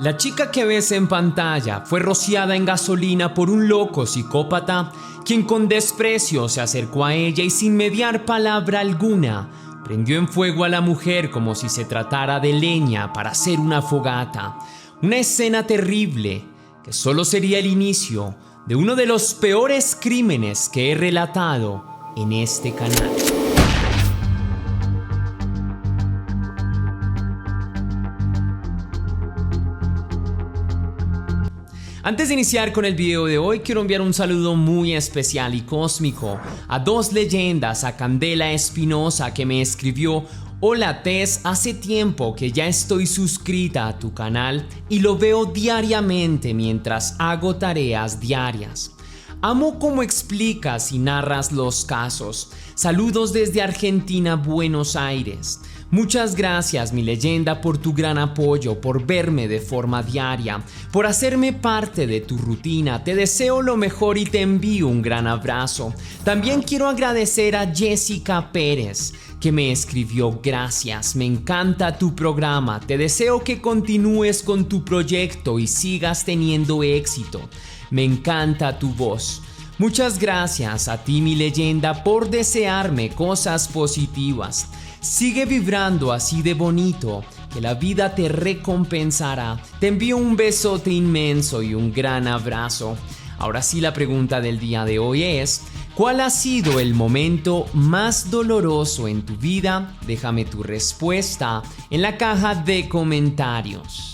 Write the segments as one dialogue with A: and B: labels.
A: La chica que ves en pantalla fue rociada en gasolina por un loco psicópata, quien con desprecio se acercó a ella y sin mediar palabra alguna, prendió en fuego a la mujer como si se tratara de leña para hacer una fogata. Una escena terrible que solo sería el inicio de uno de los peores crímenes que he relatado en este canal. Antes de iniciar con el video de hoy, quiero enviar un saludo muy especial y cósmico a dos leyendas, a Candela Espinosa, que me escribió: hola Tess, hace tiempo que ya estoy suscrita a tu canal y lo veo diariamente mientras hago tareas diarias. Amo cómo explicas y narras los casos. Saludos desde Argentina, Buenos Aires. Muchas gracias, mi leyenda, por tu gran apoyo, por verme de forma diaria, por hacerme parte de tu rutina. Te deseo lo mejor y te envío un gran abrazo. También quiero agradecer a Jessica Pérez, que me escribió: gracias, me encanta tu programa. Te deseo que continúes con tu proyecto y sigas teniendo éxito. Me encanta tu voz. Muchas gracias a ti, mi leyenda, por desearme cosas positivas. Sigue vibrando así de bonito, que la vida te recompensará. Te envío un besote inmenso y un gran abrazo. Ahora sí, la pregunta del día de hoy es: ¿cuál ha sido el momento más doloroso en tu vida? Déjame tu respuesta en la caja de comentarios.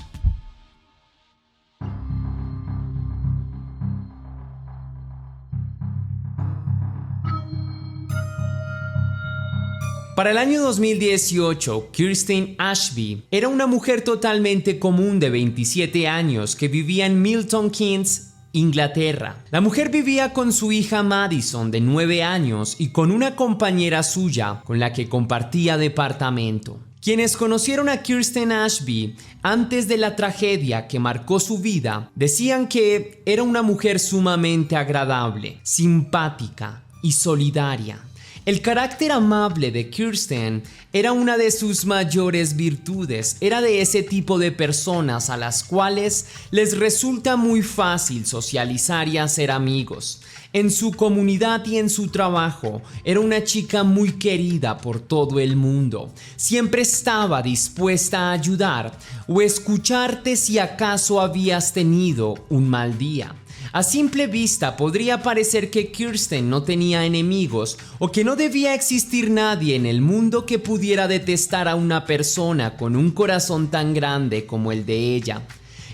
A: Para el año 2018, Kirsten Ashby era una mujer totalmente común de 27 años que vivía en Milton Keynes, Inglaterra. La mujer vivía con su hija Madison, de 9 años, y con una compañera suya con la que compartía departamento. Quienes conocieron a Kirsten Ashby antes de la tragedia que marcó su vida decían que era una mujer sumamente agradable, simpática y solidaria. El carácter amable de Kirsten era una de sus mayores virtudes. Era de ese tipo de personas a las cuales les resulta muy fácil socializar y hacer amigos. En su comunidad y en su trabajo era una chica muy querida por todo el mundo. Siempre estaba dispuesta a ayudar o escucharte si acaso habías tenido un mal día. A simple vista podría parecer que Kirsten no tenía enemigos o que no debía existir nadie en el mundo que pudiera detestar a una persona con un corazón tan grande como el de ella.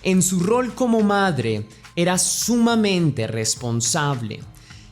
A: En su rol como madre era sumamente responsable.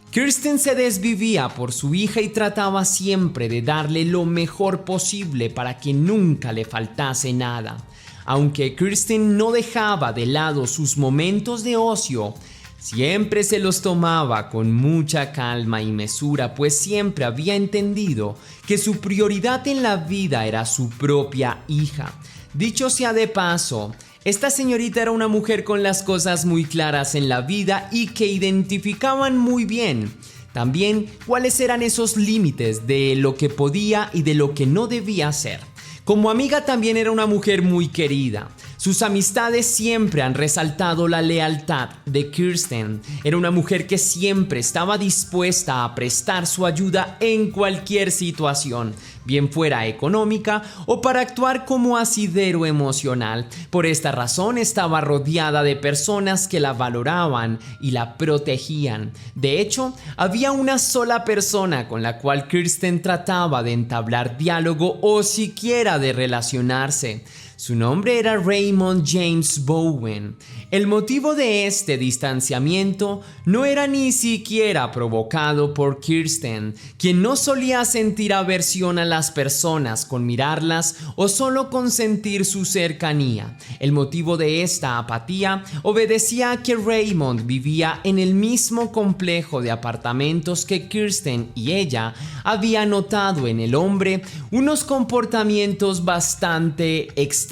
A: Kirsten se desvivía por su hija y trataba siempre de darle lo mejor posible para que nunca le faltase nada. Aunque Kirsten no dejaba de lado sus momentos de ocio, siempre se los tomaba con mucha calma y mesura, pues siempre había entendido que su prioridad en la vida era su propia hija. Dicho sea de paso, esta señorita era una mujer con las cosas muy claras en la vida y que identificaban muy bien también cuáles eran esos límites de lo que podía y de lo que no debía hacer. Como amiga también era una mujer muy querida. Sus amistades siempre han resaltado la lealtad de Kirsten. Era una mujer que siempre estaba dispuesta a prestar su ayuda en cualquier situación, bien fuera económica o para actuar como asidero emocional. Por esta razón estaba rodeada de personas que la valoraban y la protegían. De hecho, había una sola persona con la cual Kirsten trataba de entablar diálogo o siquiera de relacionarse. Su nombre era Raymond James Bowen. El motivo de este distanciamiento no era ni siquiera provocado por Kirsten, quien no solía sentir aversión a las personas con mirarlas o solo con sentir su cercanía. El motivo de esta apatía obedecía a que Raymond vivía en el mismo complejo de apartamentos que Kirsten y ella había notado en el hombre unos comportamientos bastante extraños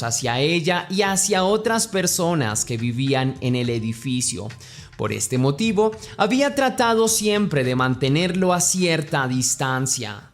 A: hacia ella y hacia otras personas que vivían en el edificio. Por este motivo, había tratado siempre de mantenerlo a cierta distancia.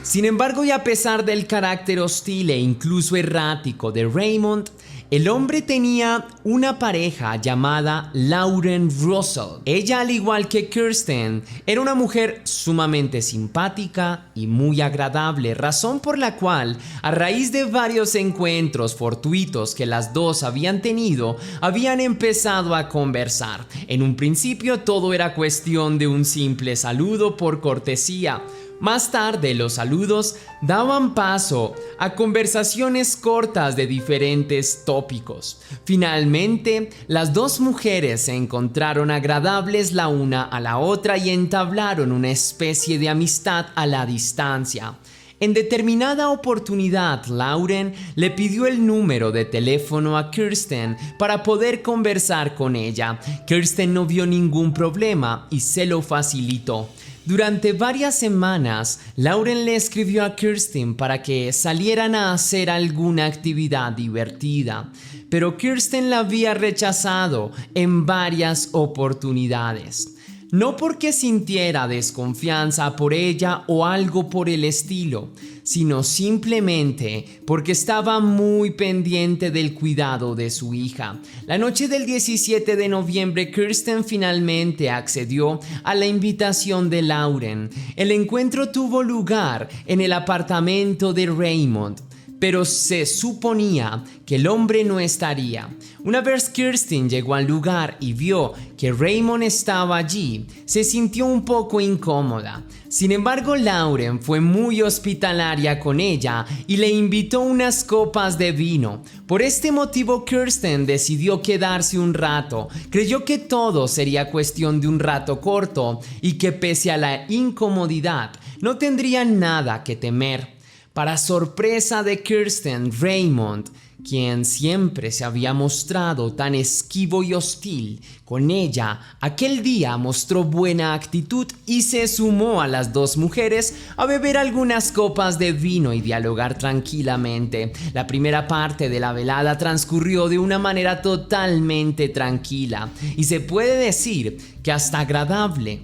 A: Sin embargo, y a pesar del carácter hostil e incluso errático de Raymond, el hombre tenía una pareja llamada Lauren Russell. Ella, al igual que Kirsten, era una mujer sumamente simpática y muy agradable, razón por la cual, a raíz de varios encuentros fortuitos que las dos habían tenido, habían empezado a conversar. En un principio todo era cuestión de un simple saludo por cortesía. Más tarde, los saludos daban paso a conversaciones cortas de diferentes tópicos. Finalmente, las dos mujeres se encontraron agradables la una a la otra y entablaron una especie de amistad a la distancia. En determinada oportunidad, Lauren le pidió el número de teléfono a Kirsten para poder conversar con ella. Kirsten no vio ningún problema y se lo facilitó. Durante varias semanas, Lauren le escribió a Kirsten para que salieran a hacer alguna actividad divertida, pero Kirsten la había rechazado en varias oportunidades. No porque sintiera desconfianza por ella o algo por el estilo, sino simplemente porque estaba muy pendiente del cuidado de su hija. La noche del 17 de noviembre, Kirsten finalmente accedió a la invitación de Lauren. El encuentro tuvo lugar en el apartamento de Raymond, pero se suponía que el hombre no estaría. Una vez Kirsten llegó al lugar y vio que Raymond estaba allí, se sintió un poco incómoda. Sin embargo, Lauren fue muy hospitalaria con ella y le invitó unas copas de vino. Por este motivo, Kirsten decidió quedarse un rato. Creyó que todo sería cuestión de un rato corto y que pese a la incomodidad, no tendría nada que temer. Para sorpresa de Kirsten, Raymond, quien siempre se había mostrado tan esquivo y hostil con ella, aquel día mostró buena actitud y se sumó a las dos mujeres a beber algunas copas de vino y dialogar tranquilamente. La primera parte de la velada transcurrió de una manera totalmente tranquila y se puede decir que hasta agradable,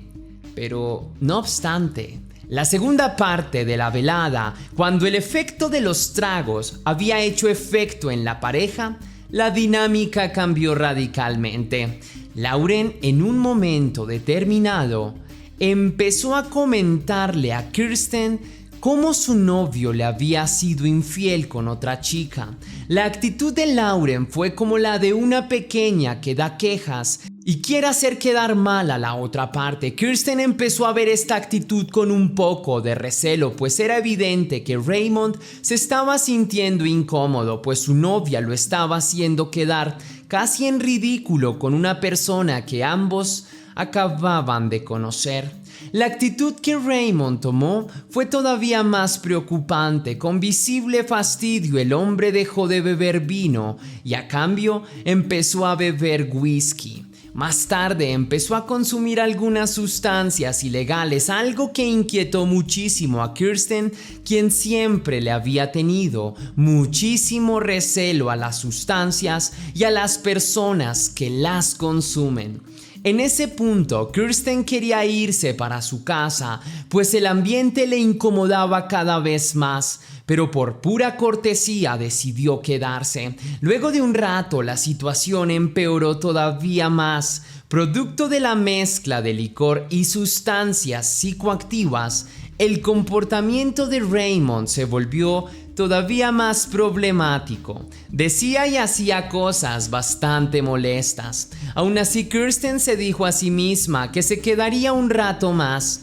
A: pero no obstante, la segunda parte de la velada, cuando el efecto de los tragos había hecho efecto en la pareja, la dinámica cambió radicalmente. Lauren, en un momento determinado, empezó a comentarle a Kirsten cómo su novio le había sido infiel con otra chica. La actitud de Lauren fue como la de una pequeña que da quejas y quiere hacer quedar mal a la otra parte. Kirsten empezó a ver esta actitud con un poco de recelo, pues era evidente que Raymond se estaba sintiendo incómodo, pues su novia lo estaba haciendo quedar casi en ridículo con una persona que ambos acababan de conocer. La actitud que Raymond tomó fue todavía más preocupante. Con visible fastidio, el hombre dejó de beber vino y a cambio empezó a beber whisky. Más tarde empezó a consumir algunas sustancias ilegales, algo que inquietó muchísimo a Kirsten, quien siempre le había tenido muchísimo recelo a las sustancias y a las personas que las consumen. En ese punto, Kirsten quería irse para su casa, pues el ambiente le incomodaba cada vez más, pero por pura cortesía decidió quedarse. Luego de un rato, la situación empeoró todavía más. Producto de la mezcla de licor y sustancias psicoactivas, el comportamiento de Raymond se volvió todavía más problemático. Decía y hacía cosas bastante molestas. Aún así, Kirsten se dijo a sí misma que se quedaría un rato más.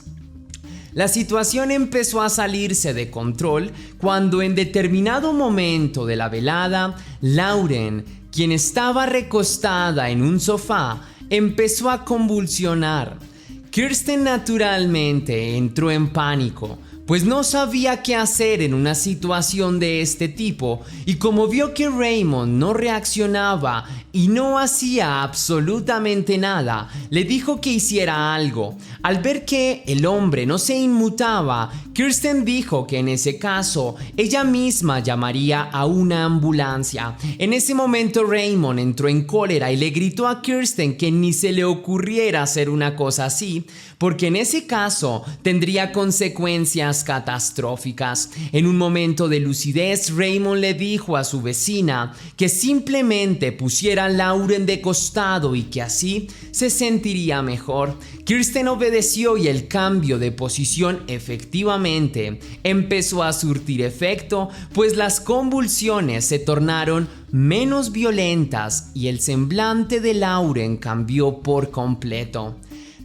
A: La situación empezó a salirse de control cuando en determinado momento de la velada, Lauren, quien estaba recostada en un sofá, empezó a convulsionar. Kirsten naturalmente entró en pánico, pues no sabía qué hacer en una situación de este tipo, y como vio que Raymond no reaccionaba y no hacía absolutamente nada, le dijo que hiciera algo. Al ver que el hombre no se inmutaba, Kirsten dijo que en ese caso ella misma llamaría a una ambulancia. En ese momento Raymond entró en cólera y le gritó a Kirsten que ni se le ocurriera hacer una cosa así, porque en ese caso tendría consecuencias catastróficas. En un momento de lucidez, Raymond le dijo a su vecina que simplemente pusiera a Lauren de costado y que así se sentiría mejor. Kirsten obedeció y el cambio de posición efectivamente empezó a surtir efecto, pues las convulsiones se tornaron menos violentas y el semblante de Lauren cambió por completo.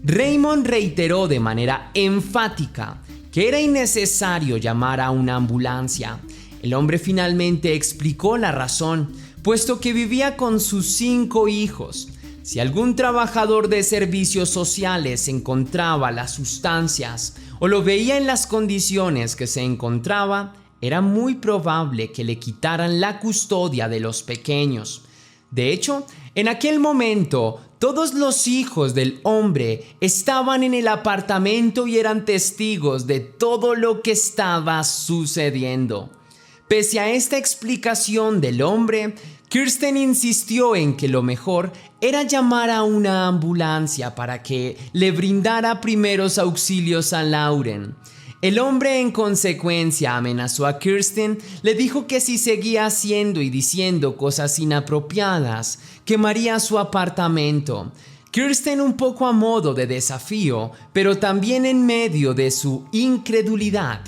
A: Raymond reiteró de manera enfática que era innecesario llamar a una ambulancia. El hombre finalmente explicó la razón, puesto que vivía con sus 5 hijos. Si algún trabajador de servicios sociales encontraba las sustancias o lo veía en las condiciones que se encontraba, era muy probable que le quitaran la custodia de los pequeños. De hecho, en aquel momento, todos los hijos del hombre estaban en el apartamento y eran testigos de todo lo que estaba sucediendo. Pese a esta explicación del hombre, Kirsten insistió en que lo mejor era llamar a una ambulancia para que le brindara primeros auxilios a Lauren. El hombre en consecuencia amenazó a Kirsten, le dijo que si seguía haciendo y diciendo cosas inapropiadas, quemaría su apartamento. Kirsten, un poco a modo de desafío, pero también en medio de su incredulidad,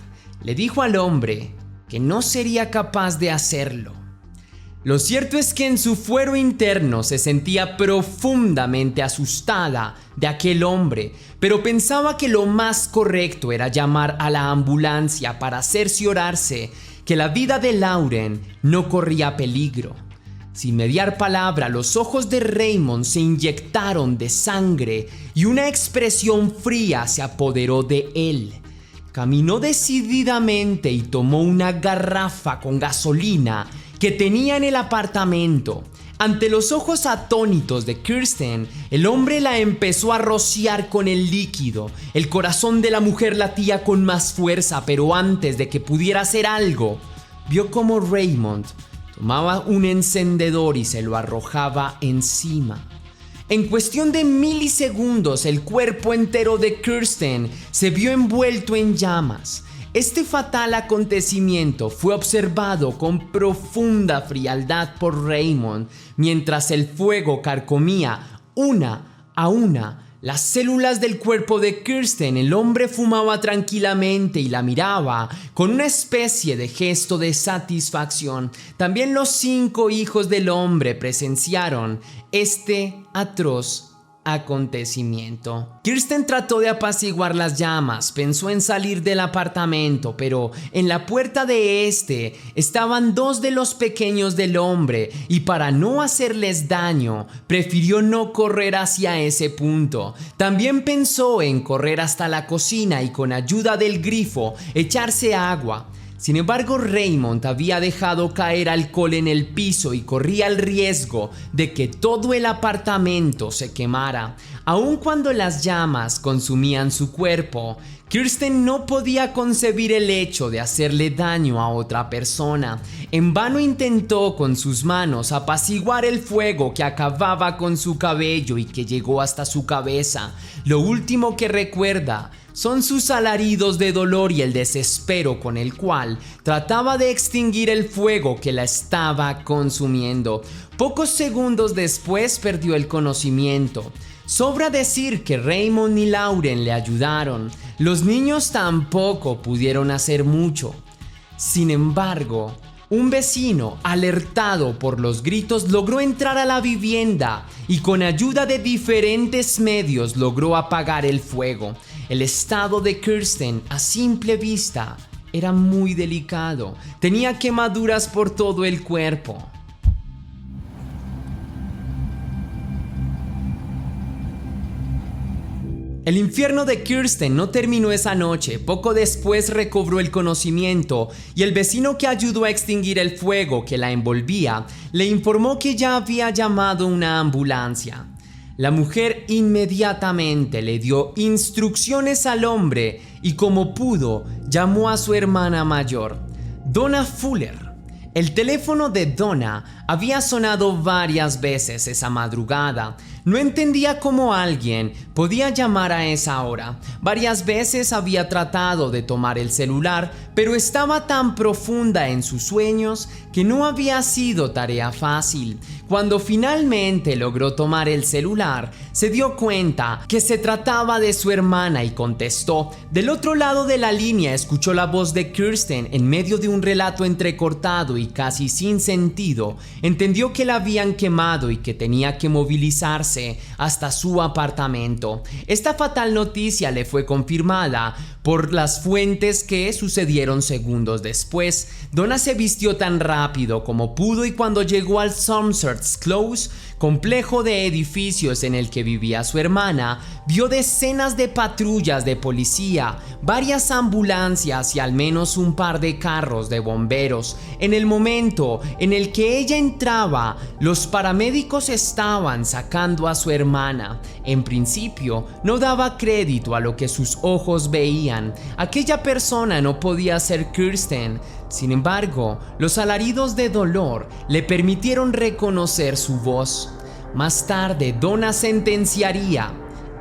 A: le dijo al hombre que no sería capaz de hacerlo. Lo cierto es que en su fuero interno se sentía profundamente asustada de aquel hombre, pero pensaba que lo más correcto era llamar a la ambulancia para cerciorarse que la vida de Lauren no corría peligro. Sin mediar palabra, los ojos de Raymond se inyectaron de sangre y una expresión fría se apoderó de él. Caminó decididamente y tomó una garrafa con gasolina que tenía en el apartamento. Ante los ojos atónitos de Kirsten, el hombre la empezó a rociar con el líquido. El corazón de la mujer latía con más fuerza, pero antes de que pudiera hacer algo, vio cómo Raymond tomaba un encendedor y se lo arrojaba encima. En cuestión de milisegundos, el cuerpo entero de Kirsten se vio envuelto en llamas. Este fatal acontecimiento fue observado con profunda frialdad por Raymond, mientras el fuego carcomía una a una las células del cuerpo de Kirsten. El hombre fumaba tranquilamente y la miraba con una especie de gesto de satisfacción. También los 5 hijos del hombre presenciaron este atroz acontecimiento. Kirsten trató de apaciguar las llamas, pensó en salir del apartamento, pero en la puerta de este estaban 2 de los pequeños del hombre y para no hacerles daño, prefirió no correr hacia ese punto. También pensó en correr hasta la cocina y con ayuda del grifo echarse agua. Sin embargo, Raymond había dejado caer alcohol en el piso y corría el riesgo de que todo el apartamento se quemara. Aun cuando las llamas consumían su cuerpo, Kirsten no podía concebir el hecho de hacerle daño a otra persona. En vano intentó con sus manos apaciguar el fuego que acababa con su cabello y que llegó hasta su cabeza. Lo último que recuerda son sus alaridos de dolor y el desespero con el cual trataba de extinguir el fuego que la estaba consumiendo. Pocos segundos después perdió el conocimiento. Sobra decir que Raymond y Lauren le ayudaron. Los niños tampoco pudieron hacer mucho. Sin embargo, un vecino, alertado por los gritos, logró entrar a la vivienda y con ayuda de diferentes medios logró apagar el fuego. El estado de Kirsten a simple vista era muy delicado. Tenía quemaduras por todo el cuerpo. El infierno de Kirsten no terminó esa noche. Poco después recobró el conocimiento y el vecino que ayudó a extinguir el fuego que la envolvía le informó que ya había llamado una ambulancia. La mujer inmediatamente le dio instrucciones al hombre y como pudo llamó a su hermana mayor, Donna Fuller. El teléfono de Donna había sonado varias veces esa madrugada. No entendía cómo alguien podía llamar a esa hora. Varias veces había tratado de tomar el celular, pero estaba tan profunda en sus sueños que no había sido tarea fácil. Cuando finalmente logró tomar el celular, se dio cuenta que se trataba de su hermana y contestó. Del otro lado de la línea escuchó la voz de Kirsten en medio de un relato entrecortado y casi sin sentido. Entendió que la habían quemado y que tenía que movilizarse hasta su apartamento. Esta fatal noticia le fue confirmada por las fuentes que sucedieron segundos después. Donna se vistió tan rápido como pudo y cuando llegó al Somerset Close, complejo de edificios en el que vivía su hermana, vio decenas de patrullas de policía, varias ambulancias y al menos un par de carros de bomberos. En el momento en el que ella entraba, los paramédicos estaban sacando a su hermana. En principio, no daba crédito a lo que sus ojos veían. Aquella persona no podía ser Kirsten. Sin embargo, los alaridos de dolor le permitieron reconocer su voz. Más tarde, Donna sentenciaría,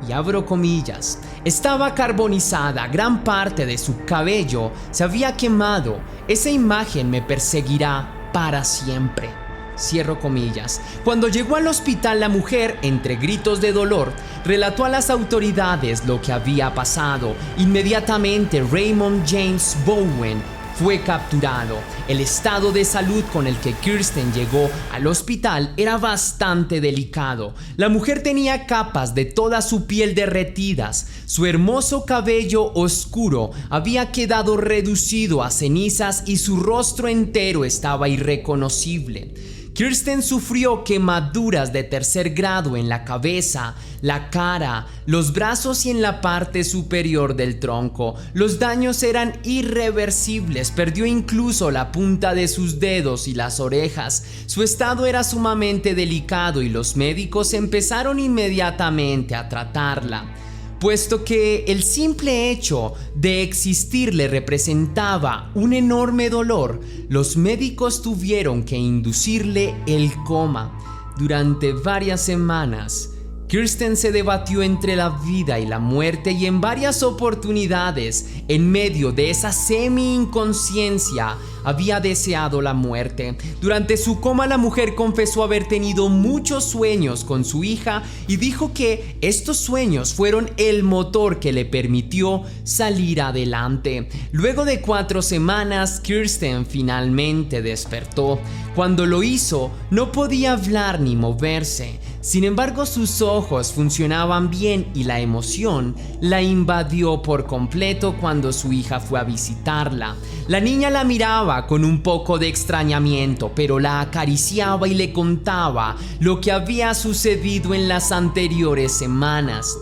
A: y abro comillas, estaba carbonizada, gran parte de su cabello se había quemado, esa imagen me perseguirá para siempre. Cierro comillas. Cuando llegó al hospital, la mujer, entre gritos de dolor, relató a las autoridades lo que había pasado. Inmediatamente, Raymond James Bowen fue capturado. El estado de salud con el que Kirsten llegó al hospital era bastante delicado. La mujer tenía capas de toda su piel derretidas. Su hermoso cabello oscuro había quedado reducido a cenizas y su rostro entero estaba irreconocible. Kirsten sufrió quemaduras de tercer grado en la cabeza, la cara, los brazos y en la parte superior del tronco. Los daños eran irreversibles, perdió incluso la punta de sus dedos y las orejas. Su estado era sumamente delicado y los médicos empezaron inmediatamente a tratarla. Puesto que el simple hecho de existir le representaba un enorme dolor, los médicos tuvieron que inducirle el coma. Durante varias semanas, Kirsten se debatió entre la vida y la muerte y en varias oportunidades, en medio de esa semi-inconsciencia, había deseado la muerte. Durante su coma, la mujer confesó haber tenido muchos sueños con su hija y dijo que estos sueños fueron el motor que le permitió salir adelante. Luego de 4 semanas, Kirsten finalmente despertó. Cuando lo hizo, no podía hablar ni moverse. Sin embargo, sus ojos funcionaban bien y la emoción la invadió por completo cuando su hija fue a visitarla. La niña la miraba con un poco de extrañamiento, pero la acariciaba y le contaba lo que había sucedido en las anteriores semanas.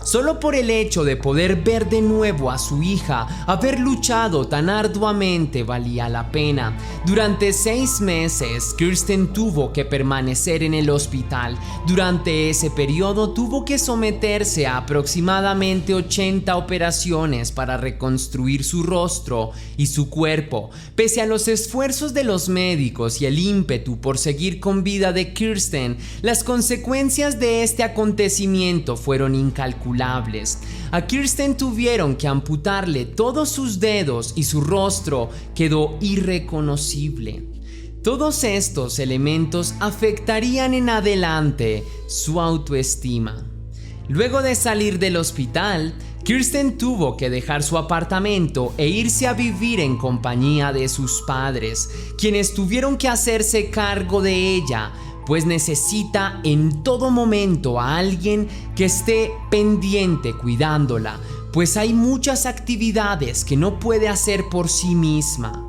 A: Solo por el hecho de poder ver de nuevo a su hija, haber luchado tan arduamente valía la pena. Durante 6 meses, Kirsten tuvo que permanecer en el hospital. Durante ese periodo tuvo que someterse a aproximadamente 80 operaciones para reconstruir su rostro y su cuerpo. Pese a los esfuerzos de los médicos y el ímpetu por seguir con vida de Kirsten, las consecuencias de este acontecimiento fueron incalculables. A Kirsten tuvieron que amputarle todos sus dedos y su rostro quedó irreconocible. Todos estos elementos afectarían en adelante su autoestima. Luego de salir del hospital, Kirsten tuvo que dejar su apartamento e irse a vivir en compañía de sus padres, quienes tuvieron que hacerse cargo de ella, pues necesita en todo momento a alguien que esté pendiente cuidándola, pues hay muchas actividades que no puede hacer por sí misma.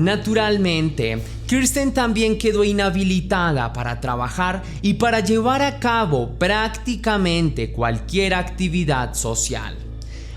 A: Naturalmente, Kirsten también quedó inhabilitada para trabajar y para llevar a cabo prácticamente cualquier actividad social.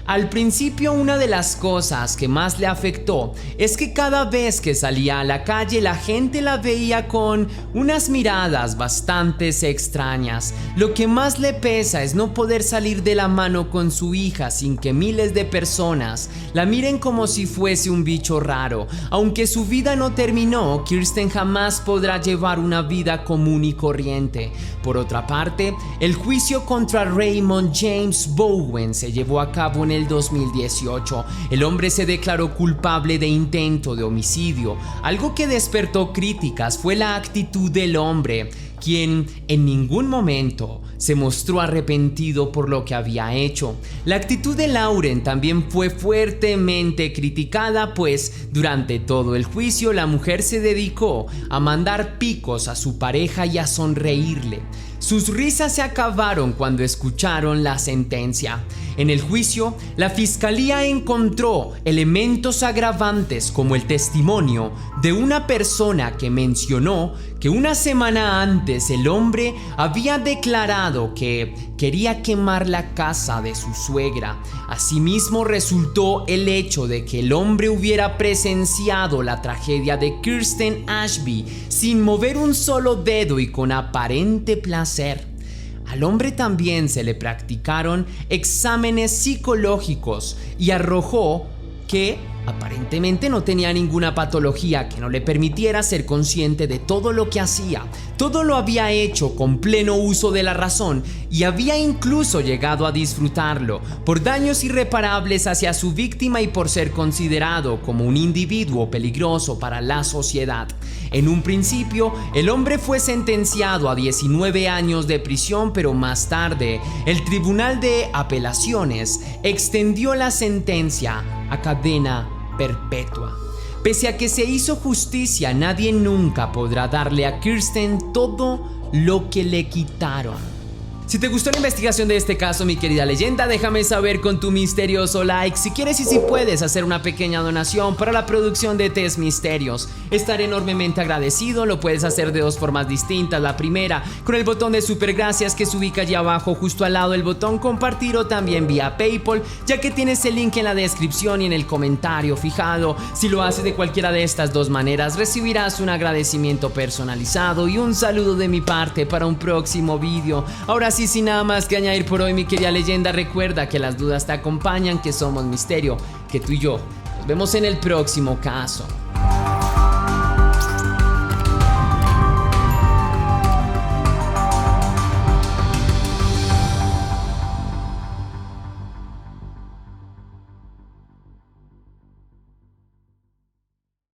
A: Al principio, una de las cosas que más le afectó es que cada vez que salía a la calle la gente la veía con unas miradas bastante extrañas. Lo que más le pesa es no poder salir de la mano con su hija sin que miles de personas la miren como si fuese un bicho raro. Aunque su vida no terminó, Kirsten jamás podrá llevar una vida común y corriente. Por otra parte, el juicio contra Raymond James Bowen se llevó a cabo en el 2018. El hombre se declaró culpable de intento de homicidio. Algo que despertó críticas fue la actitud del hombre, quien en ningún momento se mostró arrepentido por lo que había hecho. La actitud de Lauren también fue fuertemente criticada, pues durante todo el juicio la mujer se dedicó a mandar picos a su pareja y a sonreírle. Sus risas se acabaron cuando escucharon la sentencia. En el juicio, la fiscalía encontró elementos agravantes como el testimonio de una persona que mencionó que una semana antes el hombre había declarado que quería quemar la casa de su suegra. Asimismo, resultó el hecho de que el hombre hubiera presenciado la tragedia de Kirsten Ashby sin mover un solo dedo y con aparente placer. Al hombre también se le practicaron exámenes psicológicos y arrojó que aparentemente no tenía ninguna patología que no le permitiera ser consciente de todo lo que hacía. Todo lo había hecho con pleno uso de la razón y había incluso llegado a disfrutarlo por daños irreparables hacia su víctima y por ser considerado como un individuo peligroso para la sociedad. En un principio, el hombre fue sentenciado a 19 años de prisión, pero más tarde, el Tribunal de Apelaciones extendió la sentencia a cadena perpetua. Pese a que se hizo justicia, nadie nunca podrá darle a Kirsten todo lo que le quitaron. Si te gustó la investigación de este caso, mi querida leyenda, déjame saber con tu misterioso like. Si quieres y si puedes hacer una pequeña donación para la producción de Test Misterios, estaré enormemente agradecido. Lo puedes hacer de dos formas distintas. La primera, con el botón de super gracias que se ubica allí abajo justo al lado del botón compartir, o también vía PayPal, ya que tienes el link en la descripción y en el comentario fijado. Si lo haces de cualquiera de estas dos maneras, recibirás un agradecimiento personalizado y un saludo de mi parte para un próximo vídeo. Ahora sí, sin nada más que añadir por hoy, mi querida leyenda, recuerda que las dudas te acompañan, que somos misterio, que tú y yo nos vemos en el próximo caso.